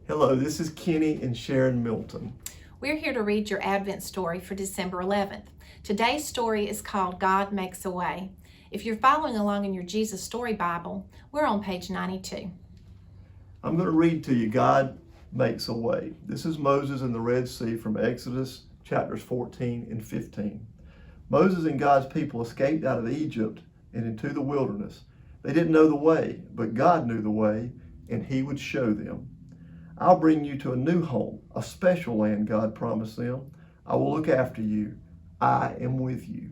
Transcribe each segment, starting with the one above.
Hello, this is Kenny and Sharon Milton. We're here to read your Advent story for December 11th. Today's story is called God Makes a Way. If you're following along in your Jesus Story Bible, we're on page 92. I'm going to read to you God Makes a Way. This is Moses in the Red Sea from Exodus chapters 14 and 15. Moses and God's people escaped out of Egypt and into the wilderness. They didn't know the way, but God knew the way, and He would show them. I'll bring you to a new home, a special land, God promised them. I will look after you. I am with you.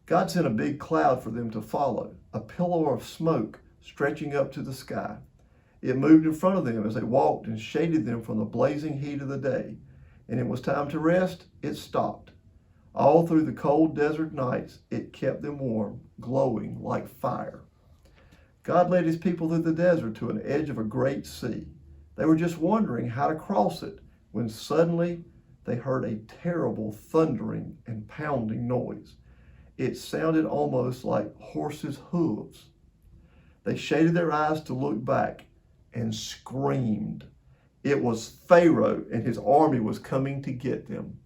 God sent a big cloud for them to follow, a pillar of smoke stretching up to the sky. It moved in front of them as they walked and shaded them from the blazing heat of the day. And it was time to rest, it stopped. All through the cold desert nights, it kept them warm, glowing like fire. God led His people through the desert to an edge of a great sea. They were just wondering how to cross it when suddenly they heard a terrible thundering and pounding noise. It sounded almost like horses' hooves. They shaded their eyes to look back and screamed. It was Pharaoh, and his army was coming to get them.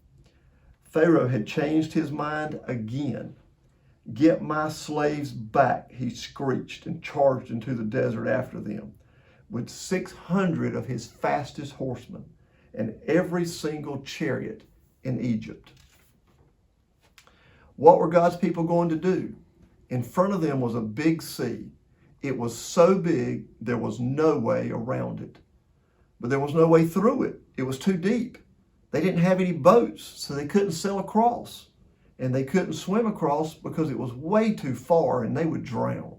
Pharaoh had changed his mind again. "Get my slaves back," he screeched and charged into the desert after them with 600 of his fastest horsemen and every single chariot in Egypt. What were God's people going to do? In front of them was a big sea. It was so big, there was no way around it. But there was no way through it. It was too deep. They didn't have any boats, so they couldn't sail across. And they couldn't swim across because it was way too far and they would drown.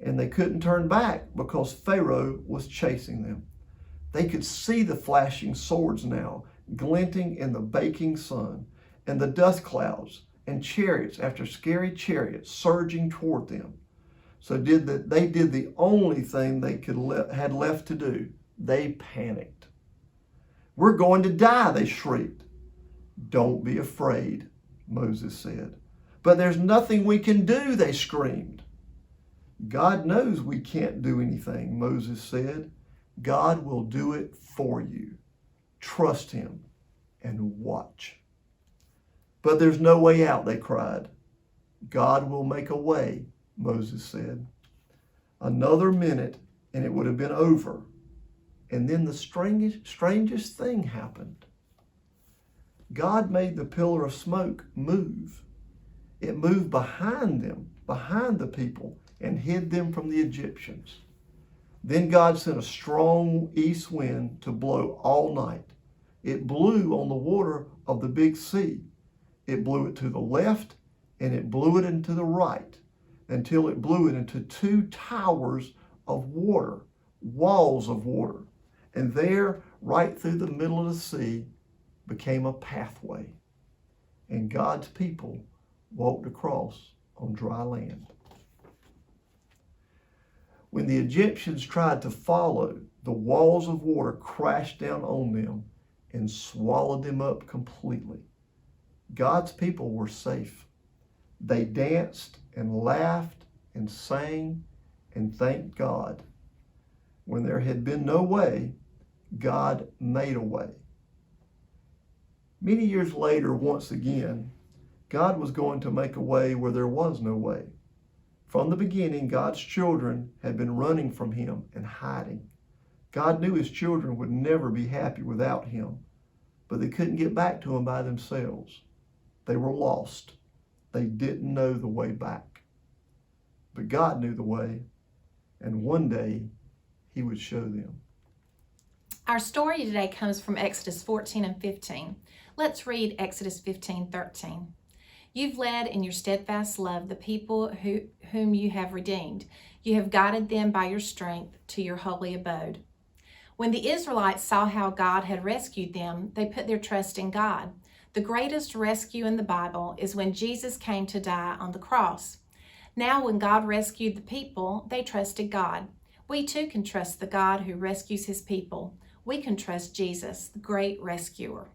And they couldn't turn back because Pharaoh was chasing them. They could see the flashing swords now, glinting in the baking sun, and the dust clouds, and chariots after scary chariots surging toward them. So they did the only thing they had left to do. They panicked. "We're going to die," they shrieked. "Don't be afraid," Moses said. "But there's nothing we can do," they screamed. "God knows we can't do anything," Moses said. "God will do it for you. Trust Him and watch." "But there's no way out," they cried. "God will make a way," Moses said. Another minute and it would have been over. And then the strangest thing happened. God made the pillar of smoke move. It moved behind them, behind the people, and hid them from the Egyptians. Then God sent a strong east wind to blow all night. It blew on the water of the big sea. It blew it to the left and it blew it into the right until it blew it into two towers of water, walls of water. And there, right through the middle of the sea, became a pathway. And God's people walked across on dry land. When the Egyptians tried to follow, the walls of water crashed down on them and swallowed them up completely. God's people were safe. They danced and laughed and sang and thanked God. When there had been no way, God made a way. Many years later, once again, God was going to make a way where there was no way. From the beginning, God's children had been running from Him and hiding. God knew His children would never be happy without Him, but they couldn't get back to Him by themselves. They were lost. They didn't know the way back. But God knew the way, and one day He would show them. Our story today comes from Exodus 14 and 15. Let's read Exodus 15:13. "You've led in your steadfast love the people whom you have redeemed. You have guided them by your strength to your holy abode." When the Israelites saw how God had rescued them, they put their trust in God. The greatest rescue in the Bible is when Jesus came to die on the cross. Now, when God rescued the people, they trusted God. We too can trust the God who rescues His people. We can trust Jesus, the great rescuer.